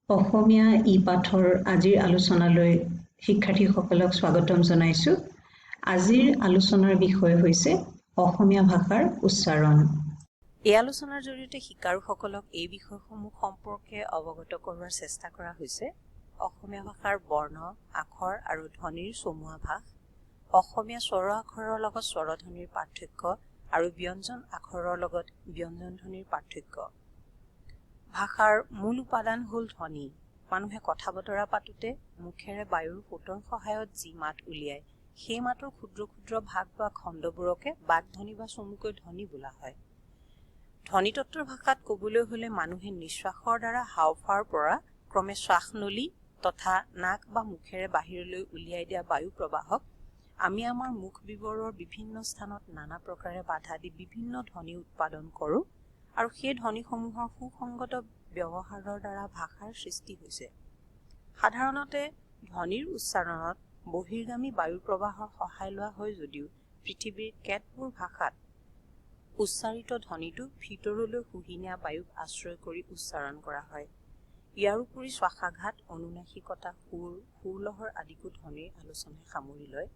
অসমীয়া ই-পাঠৰ আজিৰ আলোচনালৈ শিক্ষাৰ্থীসকলক স্বাগতম জনাইছোঁ। আজিৰ আলোচনাৰ বিষয় হৈছে অসমীয়া ভাষাৰ উচ্চাৰণ। এই আলোচনাৰ জৰিয়তে শিকাৰুসকলক এই বিষয়সমূহ সম্পৰ্কে অৱগত কৰোৱাৰ চেষ্টা কৰা হৈছে। অসমীয়া ভাষাৰ বৰ্ণ, আখৰ আৰু ধ্বনিৰ চমুৱাভাস, অসমীয়া স্বৰ আখৰৰ লগত স্বৰধ্বনিৰ পাৰ্থক্য আৰু ব্যঞ্জন আখৰৰ লগত ব্যঞ্জন ধ্বনিৰ পাৰ্থক্য। ভাষাৰ মূল উপাদান হ'ল ধ্বনি। মানুহে কথা বতৰা পাতোতে মুখেৰে বায়ুৰ সোঁতৰ সহায়ত যি মাত উলিয়ায়, সেই মাতৰ ক্ষুদ্ৰ ক্ষুদ্ৰ ভাগ বা খণ্ডবোৰকে বাকধ্বনি বা চমুকৈ ধ্বনি বোলা হয়। ধ্বনিতত্ত্বৰ ভাষাত ক'বলৈ হ'লে মানুহে নিশ্বাসৰ দ্বাৰা হাওঁফাওঁৰ পৰা ক্ৰমে শ্বাসনলী তথা নাক বা মুখেৰে বাহিৰলৈ উলিয়াই দিয়া বায়ু প্ৰবাহক আমি আমাৰ মুখ বিবৰৰ বিভিন্ন স্থানত নানা প্ৰকাৰে বাধা দি বিভিন্ন ধ্বনি উৎপাদন কৰোঁ আৰু সেই ধ্বনিসমূহৰ সুসংগত ব্যৱহাৰৰ দ্বাৰা ভাষাৰ সৃষ্টি হৈছে। সাধাৰণতে ধ্বনিৰ উচ্চাৰণত বহিৰ্গামী বায়ু প্ৰবাহৰ সহায় লোৱা হয় যদিও পৃথিৱীৰ কেতবোৰ ভাষাত উচ্চাৰিত ধ্বনিটো ভিতৰলৈ শুহি নিয়া বায়ুক আশ্ৰয় কৰি উচ্চাৰণ কৰা হয়। ইয়াৰ উপৰি শ্বাসাঘাত, অনুনাসিকতা, সুৰলহৰ আদিকো ধ্বনিৰ আলোচনাই সামৰি লয়।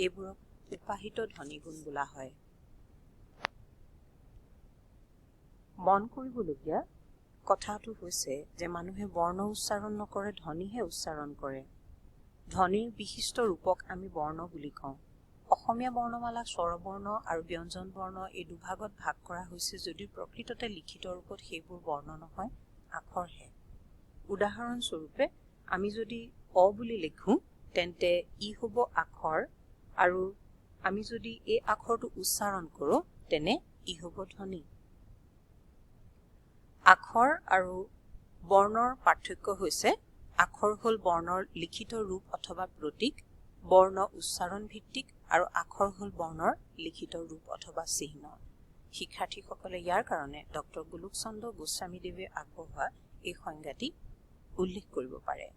এইবোৰক উপাহিত ধ্বনিগুণ বোলা হয়। মন কৰিবলগীয়া কথাটো হৈছে যে মানুহে বৰ্ণ উচ্চাৰণ নকৰে, ধ্বনিহে উচ্চাৰণ কৰে। ধ্বনিৰ বিশিষ্ট ৰূপক আমি বৰ্ণ বুলি কওঁ। অসমীয়া বৰ্ণমালাক স্বৰবৰ্ণ আৰু ব্যঞ্জন বৰ্ণ এই দুভাগত ভাগ কৰা হৈছে যদিও প্ৰকৃততে লিখিত ৰূপত সেইবোৰ বৰ্ণ নহয়, আখৰহে। উদাহৰণস্বৰূপে আমি যদি অ বুলি লিখোঁ তেন্তে ই হ'ব আখৰ, আৰু আমি যদি এই আখৰটো উচ্চাৰণ কৰোঁ তেনে ই হ'ব ধ্বনি। আখৰ আৰু বৰ্ণৰ পাৰ্থক্য হৈছে আখৰ হ'ল বৰ্ণৰ লিখিত ৰূপ অথবা প্ৰতীক, বৰ্ণ উচ্চাৰণ ভিত্তিক, আৰু আখৰ হ'ল বৰ্ণৰ লিখিত ৰূপ অথবা চিহ্ন। শিক্ষাৰ্থীসকলে ইয়াৰ কাৰণে ডক্টৰ গোলোকচন্দ্ৰ গোস্বামীদেৱে আগবঢ়োৱা এই সংজ্ঞাটি উল্লেখ কৰিব পাৰে।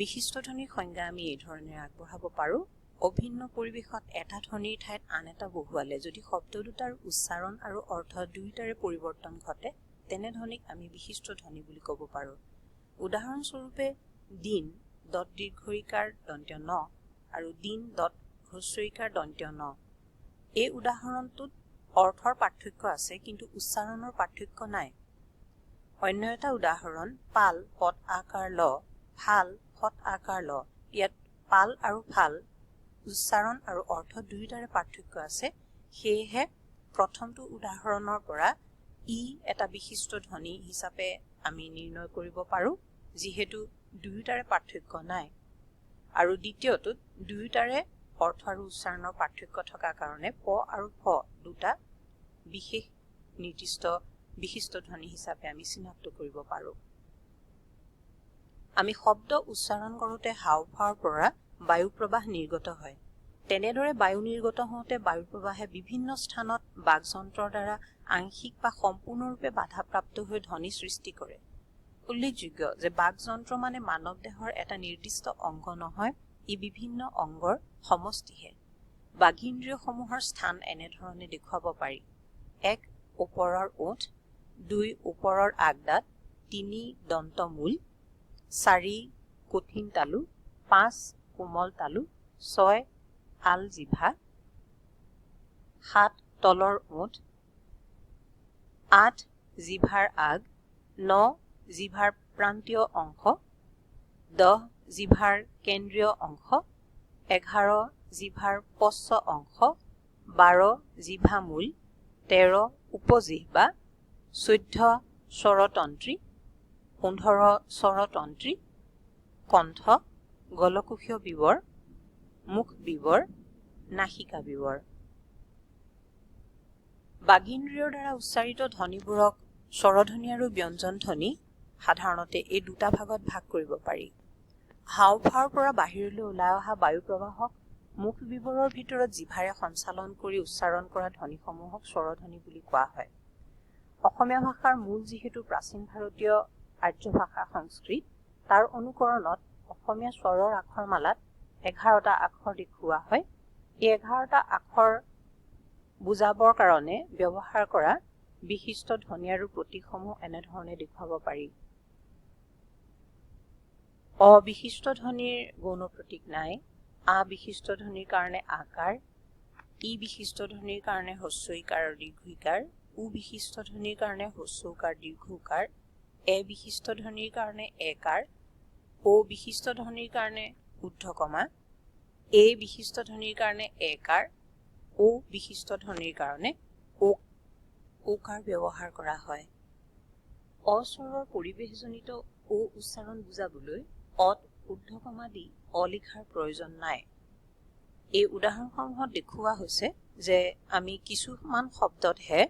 বিশিষ্ট ধ্বনিৰ সংজ্ঞা আমি এই ধৰণে আগবঢ়াব পাৰোঁ। অভিন্ন পৰিৱেশত এটা ধ্বনিৰ ঠাইত আন এটা বহুৱালে যদি শব্দ দুটাৰ উচ্চাৰণ আৰু অৰ্থ দুয়োটাৰে পৰিৱৰ্তন ঘটে তেনে ধ্বনিক আমি বিশিষ্ট ধ্বনি বুলি ক'ব পাৰোঁ। উদাহৰণস্বৰূপে দিন দত দীৰ্ঘইকাৰ দন্ত্য ন আৰু দিন দত হ্ৰস্বইকাৰ দন্ত্য ন। এই উদাহৰণটোত অৰ্থৰ পাৰ্থক্য আছে কিন্তু উচ্চাৰণৰ পাৰ্থক্য নাই। অন্য এটা উদাহৰণ পাল পদ আকাৰ ল, ফাল ফট আকাৰ ল। ইয়াত পাল আৰু ফাল উচ্চাৰণ আৰু অৰ্থ দুয়োটাৰে পাৰ্থক্য আছে। সেয়েহে প্ৰথমটো উদাহৰণৰ পৰা ই এটা বিশিষ্ট ধ্বনি হিচাপে আমি নিৰ্ণয় কৰিব পাৰোঁ, যিহেতু দুয়োটাৰে পাৰ্থক্য নাই, আৰু দ্বিতীয়টোত দুয়োটাৰে অৰ্থ আৰু উচ্চাৰণৰ পাৰ্থক্য থকা কাৰণে প আৰু ফ দুটা বিশেষ নিৰ্দিষ্ট বিশিষ্ট ধ্বনি হিচাপে আমি চিনাক্ত কৰিব পাৰোঁ। আমি শব্দ উচ্চাৰণ কৰোঁতে হাওঁফাওঁৰ পৰা বায়ু প্ৰবাহ নিৰ্গত হয়। তেনেদৰে বায়ু নিৰ্গত হওঁতে বায়ু প্ৰবাহে বিভিন্ন স্থানত বাকযন্ত্ৰৰ দ্বাৰা আংশিক বা সম্পূৰ্ণৰূপে বাধাপ্ৰাপ্ত হৈ ধ্বনি সৃষ্টি কৰে। উল্লেখযোগ্য যে বাকযন্ত্ৰ মানে মানৱ দেহৰ এটা নিৰ্দিষ্ট অংগ নহয়, ই বিভিন্ন অংগৰ সমষ্টিহে। বাগিন্দ্ৰিয়সমূহৰ স্থান এনেধৰণে দেখুৱাব পাৰি: 1. ওপৰৰ ওঠ, 2. ওপৰৰ আগদাঁত, 3. দন্তমূল, 4. কঠিন তালু, 5. কোমল তালু, 6. আলজিভা, 7. তলৰ ওঠ, 8. জিভাৰ আগ, 9. জিভাৰ প্ৰান্তীয় অংশ, 10. জিভাৰ কেন্দ্ৰীয় অংশ, 11. জিভাৰ পশ্চ অংশ, 12. জিভামূল, 13. উপজিহ্বা, 14. স্বৰতন্ত্ৰী, 15. স্বৰতন্ত্ৰী, কণ্ঠ, গলকোষীয় বিবৰ, মুখ বিবৰ, নাসিকা বিবৰ। বাগিন্দ্ৰিয়ৰ দ্বাৰা উচ্চাৰিত ধ্বনিবোৰক স্বৰধ্বনি আৰু ব্যঞ্জন ধ্বনি সাধাৰণতে এই দুটা ভাগত ভাগ কৰিব পাৰি। হাওঁফাওঁৰ পৰা বাহিৰলৈ ওলাই অহা বায়ু প্ৰবাহক মুখ বিবৰৰ ভিতৰত জিভাৰে সঞ্চালন কৰি উচ্চাৰণ কৰা ধ্বনিসমূহক স্বৰধ্বনি বুলি কোৱা হয়। অসমীয়া ভাষাৰ মূল যিহেতু প্ৰাচীন ভাৰতীয় আৰ্য ভাষা সংস্কৃত, তাৰ অনুকৰণত অসমীয়া স্বৰৰ আখৰমালাত 11টা আখৰ দেখুওৱা হয়। এই 11টা আখৰ বুজাবৰ কাৰণে ব্যৱহাৰ কৰা বিশিষ্ট ধ্বনি আৰু প্ৰতীকসমূহ এনেধৰণে দেখুৱাব পাৰি। অবিশিষ্ট ধ্বনিৰ গৌণ প্ৰতীক নাই। আ বিশিষ্ট ধ্বনিৰ কাৰণে আকাৰ, ই বিশিষ্ট ধ্বনিৰ কাৰণে হ্ৰস্ব ইকাৰ আৰু দীৰ্ঘ ইকাৰ, উ বিশিষ্ট ধ্বনিৰ কাৰণে হ্ৰস্ব উকাৰ দীৰ্ঘ উকাৰ, এ বিশিষ্ট ধ্বনিৰ কাৰণে একাৰ, ও বিশিষ্ট ধ্বনিৰ কাৰণে ঊৰ্ধ্বকমা, এ বিশিষ্ট ধ্বনিৰ কাৰণে একাৰ, ও বিশিষ্ট ধ্বনিৰ কাৰণে ওকাৰ ব্যৱহাৰ কৰা হয়। অস্বৰৰ পৰিৱেশজনিত ও উচ্চাৰণ বুজাবলৈ অত ঊৰ্ধ্বকমা দি অলিখাৰ প্ৰয়োজন নাই। এই উদাহৰণসমূহত দেখুওৱা হৈছে যে আমি কিছুমান শব্দতহে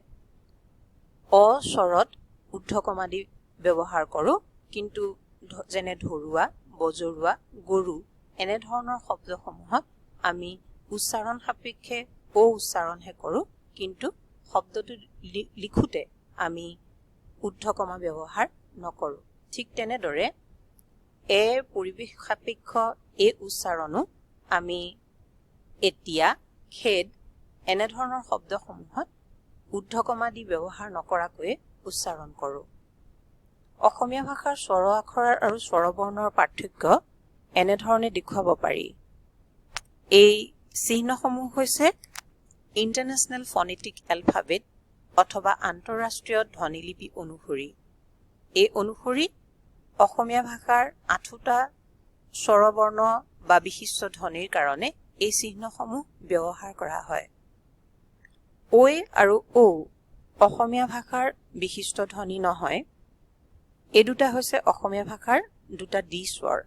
অস্বৰত ঊৰ্ধ্বকমা দি ব্যৱহাৰ কৰোঁ, কিন্তু যেনে ধৰুৱা, বজৰুৱা, গৰু এনেধৰণৰ শব্দসমূহত আমি উচ্চাৰণ সাপেক্ষে ও উচ্চাৰণহে কৰোঁ, কিন্তু শব্দটো লিখোঁতে আমি ঊৰ্ধ্বকমা ব্যৱহাৰ নকৰোঁ। ঠিক তেনেদৰে এ পৰিৱেশ সাপেক্ষ এই উচ্চাৰণো আমি এতিয়া, খেদ এনেধৰণৰ শব্দসমূহত ঊৰ্ধ্বকমা দি ব্যৱহাৰ নকৰাকৈয়ে উচ্চাৰণ কৰোঁ। অসমীয়া ভাষাৰ স্বৰ আখৰ আৰু স্বৰবৰ্ণৰ পাৰ্থক্য এনেধৰণে দেখুৱাব পাৰি। এই চিহ্নসমূহ হৈছে ইণ্টাৰনেশ্যনেল ফনেটিক এলফাবেট অথবা আন্তঃৰাষ্ট্ৰীয় ধ্বনিলিপি অনুসৰি। এই অনুসৰি অসমীয়া ভাষাৰ 8টা স্বৰবৰ্ণ বা বিশিষ্ট ধ্বনিৰ কাৰণে এই চিহ্নসমূহ ব্যৱহাৰ কৰা হয়। ঐ আৰু ঔ অসমীয়া ভাষাৰ বিশিষ্ট ধ্বনি নহয়। এই দুটা হৈছে অসমীয়া ভাষাৰ দুটা দ্বি স্বৰ।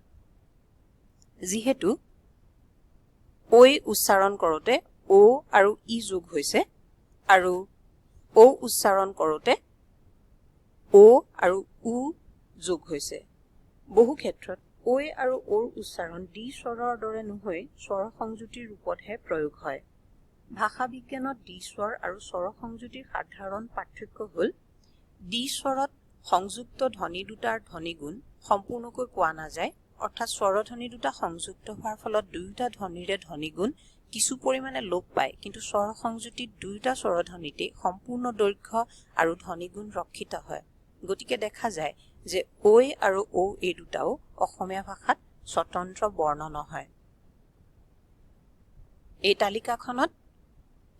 যিহেতু ঐ উচ্চাৰণ কৰোঁতে ও আৰু ই যোগ হৈছে আৰু ঔ উচ্চাৰণ কৰোঁতে ও আৰু উ যোগ হৈছে। বহু ক্ষেত্ৰত ঐ আৰু ওৰ উচ্চাৰণ দ্বি স্বৰৰ দৰে নহৈ স্বৰ সংযুতিৰ ৰূপতহে প্ৰয়োগ হয়। ভাষা বিজ্ঞানত দ্বি স্বৰ আৰু স্বৰ সংযুতিৰ সাধাৰণ পাৰ্থক্য হ'ল দ্বি স্বৰত সংযুক্ত ধ্বনি দুটাৰ ধ্বনিগুণ সম্পূৰ্ণকৈ পোৱা নাযায়, অৰ্থাৎ স্বৰধ্বনি দুটা সংযুক্ত হোৱাৰ ফলত দুয়োটা ধ্বনিৰে ধ্বনিগুণ কিছু পৰিমাণে লোপ পায়, কিন্তু স্বৰ সংযুতিত দুয়োটা স্বৰধ্বনিতেই সম্পূৰ্ণ দৈৰ্ঘ্য আৰু ধ্বনিগুণ ৰক্ষিত হয়। গতিকে দেখা যায় যে ঐ আৰু ঔ এই দুটাও অসমীয়া ভাষাত স্বতন্ত্ৰ বৰ্ণ নহয়। এই তালিকাখনত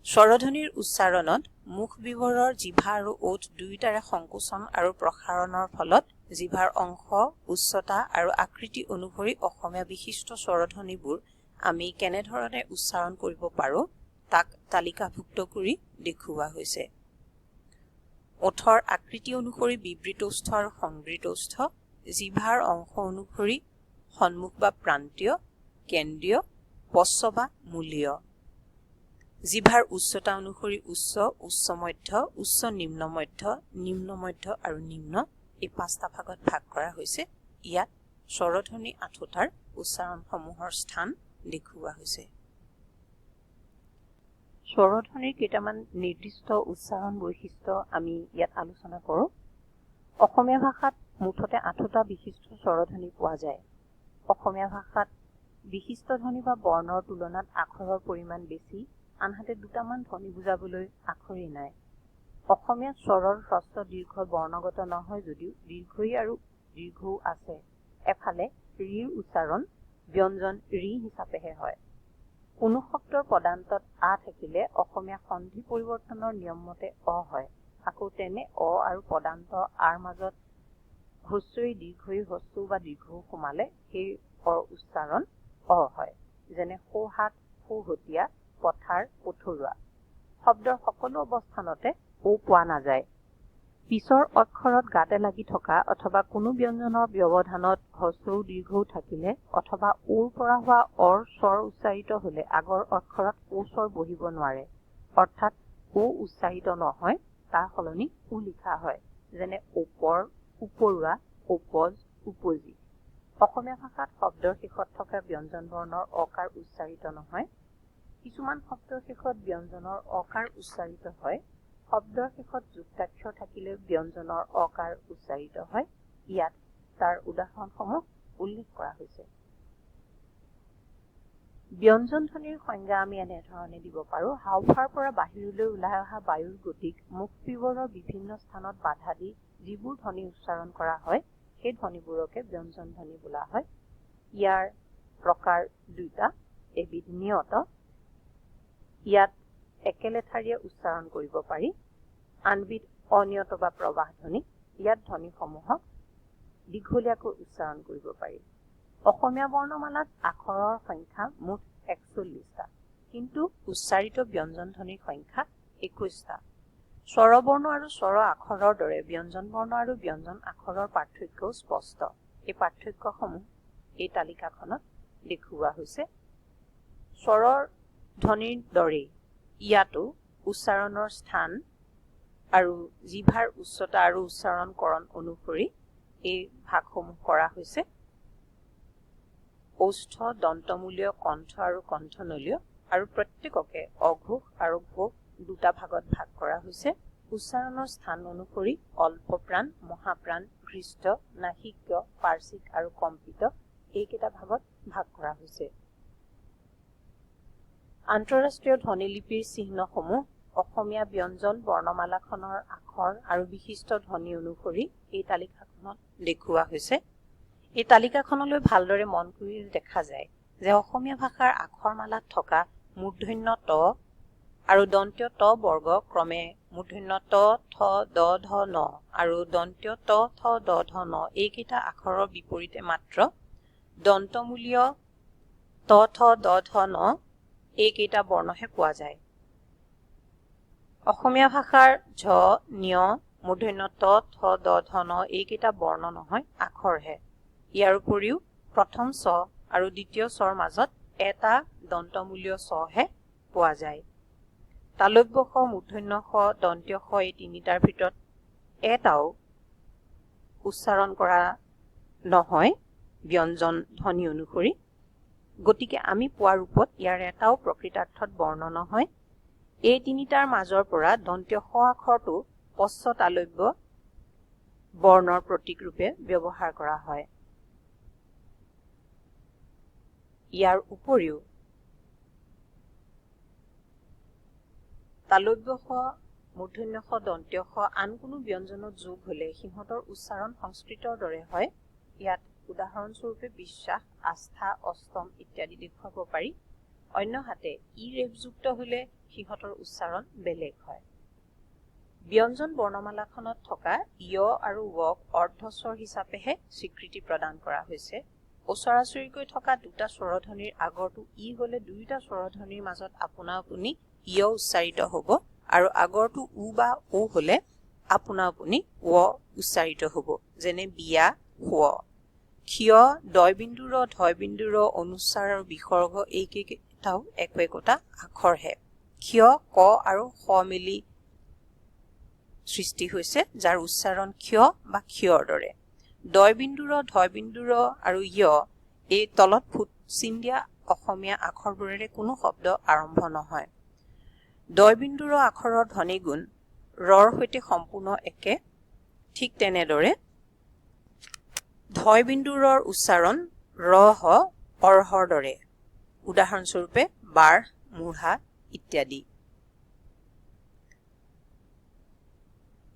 স্বৰধ্বনিৰ উচ্চাৰণত মুখ বিবৰৰ জিভা আৰু ওঠ দুয়োটাৰে সংকোচন আৰু প্ৰসাৰণৰ ফলত জিভাৰ অংশ, উচ্চতা আৰু আকৃতি অনুসৰি অসমীয়া বিশিষ্ট স্বৰধ্বনিবোৰ আমি কেনেধৰণে উচ্চাৰণ কৰিব পাৰোঁ তাক তালিকাভুক্ত কৰি দেখুওৱা হৈছে। ওঠৰ আকৃতি অনুসৰি বিবৃতৌস্থ আৰু সংবৃতৌস্থ, জিভাৰ অংশ অনুসৰি সন্মুখ বা প্ৰান্তীয়, কেন্দ্ৰীয়, পশ্চ বা মূলীয়, জিভাৰ উচ্চতা অনুসৰি উচ্চ, উচ্চ মধ্য, উচ্চ নিম্ন মধ্য, নিম্ন মধ্য আৰু নিম্ন এই 5টা ভাগত ভাগ কৰা হৈছে। ইয়াত স্বৰধ্বনি 8টাৰ উচ্চাৰণসমূহৰ স্থান দেখুওৱা হৈছে। স্বৰধ্বনিৰ কেইটামান নিৰ্দিষ্ট উচ্চাৰণ বৈশিষ্ট্য আমি ইয়াত আলোচনা কৰোঁ। অসমীয়া ভাষাত মুঠতে 8টা বিশিষ্ট স্বৰধ্বনি পোৱা যায়। অসমীয়া ভাষাত বিশিষ্ট ধ্বনি বা বৰ্ণৰ তুলনাত আখৰৰ পৰিমাণ বেছি, আনহাতে দুটামান ধ্বনি বুজাবলৈ আখৰেই নাই। অসমীয়াত স্বৰৰ হ্ৰস্ব দীৰ্ঘ বৰ্ণগত নহয় যদিও দীৰ্ঘই আৰু দীৰ্ঘও আছে। এফালে ৰিৰ উচ্চাৰণ ব্যঞ্জন ৰি হিচাপেহে হয়। কোনো শব্দৰ পদান্তত আ থাকিলে অসমীয়া সন্ধি পৰিৱৰ্তনৰ নিয়ম মতে অ হয়। আকৌ তেনে অ আৰু পদান্ত আৰ মাজত হ্ৰস্বই দীৰ্ঘই হ্ৰস্ব বা দীৰ্ঘও সোমালে সেই অৰ উচ্চাৰণ অ হয়। যেনে সোহাত, সোহতীয়া, পথাৰ, পথৰুৱা। শব্দৰ সকলো অৱস্থানতে ও পোৱা নাযায়। পিছৰ অক্ষৰত গাতে লাগি থকা অথবা কোনো ব্যঞ্জনৰ ব্যৱধানত হ্ৰস্বও দীৰ্ঘও থাকিলে অথবা ওৰ পৰা হোৱা অৰ স্বৰ উচ্চাৰিত হলে আগৰ অক্ষৰত ও স্বৰ বহিব নোৱাৰে, অৰ্থাৎ ও উচ্চাৰিত নহয়, তাৰ সলনি উ লিখা হয়। যেনে ওপৰ, উপৰুৱা, উপজ, উপজি। অসমীয়া ভাষাত শব্দৰ শেষত থকা ব্যঞ্জন বৰ্ণৰ অকাৰ উচ্চাৰিত নহয়। কিছুমান শব্দৰ শেষত ব্যঞ্জনৰ অকাৰ উচ্চাৰিত হয়। শব্দৰ শেষত যুক্তাক্ষৰ থাকিলে ব্যঞ্জনৰ অকাৰ উচ্চাৰিত হয়। ইয়াত তাৰ উদাহৰণসমূহ উল্লেখ কৰা হৈছে। ব্যঞ্জন ধ্বনিৰ সংজ্ঞা আমি এনেধৰণে দিব পাৰোঁ। হাওঁফাওৰ পৰা বাহিৰলৈ ওলাই অহা বায়ুৰ গতিক মুখ পিবৰৰ বিভিন্ন স্থানত বাধা দি যিবোৰ ধ্বনি উচ্চাৰণ কৰা হয় সেই ধ্বনিবোৰকে ব্যঞ্জন ধ্বনি বোলা হয়। ইয়াৰ প্ৰকাৰ দুটা, এবিধ নিয়ত, ইয়াত একেলেঠাৰিয়ে উচ্চাৰণ কৰিব পাৰি, আনবিধ অনিয়ত বা প্ৰবাহ ধ্বনি, ইয়াত ধ্বনিসমূহক দীঘলীয়াকৈ উচ্চাৰণ কৰিব পাৰি। অসমীয়া বৰ্ণমালাত আখৰৰ সংখ্যা মুঠ ৪১টা, কিন্তু উচ্চাৰিত ব্যঞ্জন ধ্বনিৰ সংখ্যা ২১টা। স্বৰবৰ্ণ আৰু স্বৰ আখৰৰ দৰে ব্যঞ্জন বৰ্ণ আৰু ব্যঞ্জন আখৰৰ পাৰ্থক্যও স্পষ্ট। এই পাৰ্থক্যসমূহ এই তালিকাখনত দেখুওৱা হৈছে। স্বৰৰ ধ্বনিৰ দৰেই ইয়াতো উচ্চাৰণৰ স্থান আৰু জিভাৰ উচ্চতা আৰু উচ্চাৰণকৰণ অনুসৰি এই ভাগসমূহ কৰা হৈছে। ওষ্ঠ, দন্তমূলীয়, কণ্ঠ আৰু কণ্ঠনলীয়, আৰু প্ৰত্যেককে অঘোষ আৰু ঘোষ দুটা ভাগত ভাগ কৰা হৈছে। উচ্চাৰণৰ স্থান অনুসৰি অল্পপ্ৰাণ, মহাপ্ৰাণ, ঘৃষ্ট, নাসিক্য, পাৰ্শ্বিক আৰু কম্পিত এইকেইটা ভাগত ভাগ কৰা হৈছে। আন্তঃৰাষ্ট্ৰীয় ধ্বনিলিপিৰ চিহ্নসমূহ অসমীয়া ব্যঞ্জন বৰ্ণমালাখনৰ আখৰ আৰু বিশিষ্ট ধ্বনি অনুসৰি এই তালিকাখনত দেখুওৱা হৈছে। এই তালিকাখনলৈ ভালদৰে মন কৰি দেখা যায় যে অসমীয়া ভাষাৰ আখৰমালাত থকা মূৰ্ধন্য ত আৰু দন্ত্য ত বৰ্গ ক্ৰমে মূৰ্ধন্য ত, থ, দ, ধ, ন আৰু দন্ত্য ত, থ, দ, ধ, ন এইকেইটা আখৰৰ বিপৰীতে মাত্ৰ দন্তমূলীয় ত, থ, দ, ধ, ন এইকেইটা বৰ্ণহে পোৱা যায়। অসমীয়া ভাষাৰ ঝ, ঞ, মূৰ্ধন্য ত, থ, দ, ধ, ন এইকেইটা বৰ্ণ নহয়, আখৰহে। ইয়াৰ উপৰিও প্ৰথম ছ আৰু দ্বিতীয় ছৰ মাজত এটা দন্তমূলীয় ছহে পোৱা যায়। তালব্য শ, মূৰ্ধন্য শ, দন্ত্য শ এই তিনিটাৰ ভিতৰত এটাও উচ্চাৰণ কৰা নহয় ব্যঞ্জন ধ্বনি অনুসৰি। গতিকে আমি পোৱা ৰূপত ইয়াৰ এটাও প্ৰকৃতাৰ্থত বৰ্ণ নহয়। এই তিনিটাৰ মাজৰ পৰা দন্ত্য শ আখৰটো পশ্চ তালব্য বৰ্ণৰ প্ৰতীক ৰূপে ব্যৱহাৰ কৰা হয়। ইয়াৰ উপৰিও তালব্য শ, মূৰ্ধন্য শ, দন্ত্য শ আন কোনো ব্যঞ্জনত যোগ হলে সিহঁতৰ উচ্চাৰণ সংস্কৃতৰ দৰে হয়। ইয়াত উদাহৰণস্বৰূপে বিশ্বাস, আস্থা, অষ্টম ইত্যাদি দেখুৱাব পাৰি। অন্যহাতে ই ৰেফযুক্ত হলে সিহঁতৰ উচ্চাৰণ বেলেগ হয়। ব্যঞ্জন বৰ্ণমালাখনত থকা য় আৰু ৱক অৰ্ধস্বৰ হিচাপেহে স্বীকৃতি প্ৰদান কৰা হৈছে। ওচৰাচৰিকৈ থকা দুটা স্বৰধ্বনিৰ আগৰটো ই হলে দুয়োটা স্বৰধ্বনিৰ মাজত আপোনা আপুনি য় উচ্চাৰিত হ'ব, আৰু আগৰটো উ বা ও হলে আপোনা আপুনি ৱ উচ্চাৰিত হ'ব, যেনে বিয়া, শুৱ। ক্ষিয়, দয়বিন্দুৰ, ধয়বিন্দুৰ অনুস্বাৰ আৰু বিসৰ্গ এইকেইটাও একোটা আখৰহে। ক্ষিয়, ক আৰু খ মিলি সৃষ্টি হৈছে, যাৰ উচ্চাৰণ ক্ষয় বা ক্ষয়ৰ দৰে। দয়বিন্দুৰ, ধয়বিন্দুৰ আৰু য় এই তলত ফুট চিন দিয়া অসমীয়া আখৰবোৰেৰে কোনো শব্দ আৰম্ভ নহয়। দয়বিন্দুৰ আখৰৰ ধ্বনিগুণ ৰৰ সৈতে সম্পূৰ্ণ একে। ঠিক তেনেদৰে ধয়বিন্দুৰৰ উচ্চাৰণ ৰহ, অৰ্হৰ দৰে। উদাহৰণস্বৰূপে বাৰ, মূঢ়া ইত্যাদি।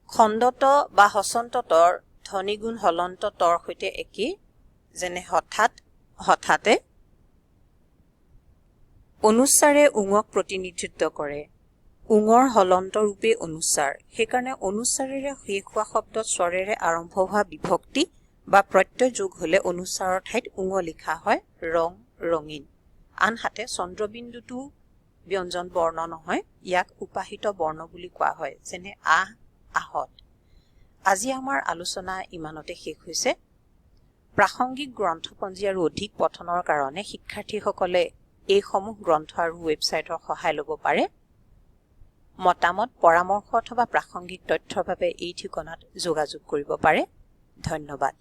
খণ্ডত বা হচন্ততৰ ধ্বনিগুণ হলন্ত তৰ সৈতে একেই, যেনে হঠাৎ, হঠাতে। অনুস্বাৰে উঙক প্ৰতিনিধিত্ব কৰে। উঙৰ হলন্ত ৰূপে অনুস্বাৰ, সেইকাৰণে অনুস্বাৰেৰে শেষ হোৱা শব্দত স্বৰেৰে আৰম্ভ হোৱা বিভক্তি বা প্ৰত্যয় যোগ হলে অনুস্বাৰৰ ঠাইত উঙ লিখা হয়, ৰং, ৰঙীন। আনহাতে চন্দ্ৰবিন্দুটো ব্যঞ্জন বৰ্ণ নহয়, ইয়াক উপাহিত বৰ্ণ বুলি কোৱা হয়, যেনে আহ, আহত। আজি আমাৰ আলোচনা ইমানতে শেষ হৈছে। প্ৰাসংগিক গ্ৰন্থপঞ্জী আৰু অধিক পঠনৰ কাৰণে শিক্ষাৰ্থীসকলে এইসমূহ গ্ৰন্থ আৰু ৱেবছাইটৰ সহায় ল'ব পাৰে। মতামত, পৰামৰ্শ অথবা প্ৰাসংগিক তথ্যৰ বাবে এই ঠিকনাত যোগাযোগ কৰিব পাৰে। ধন্যবাদ।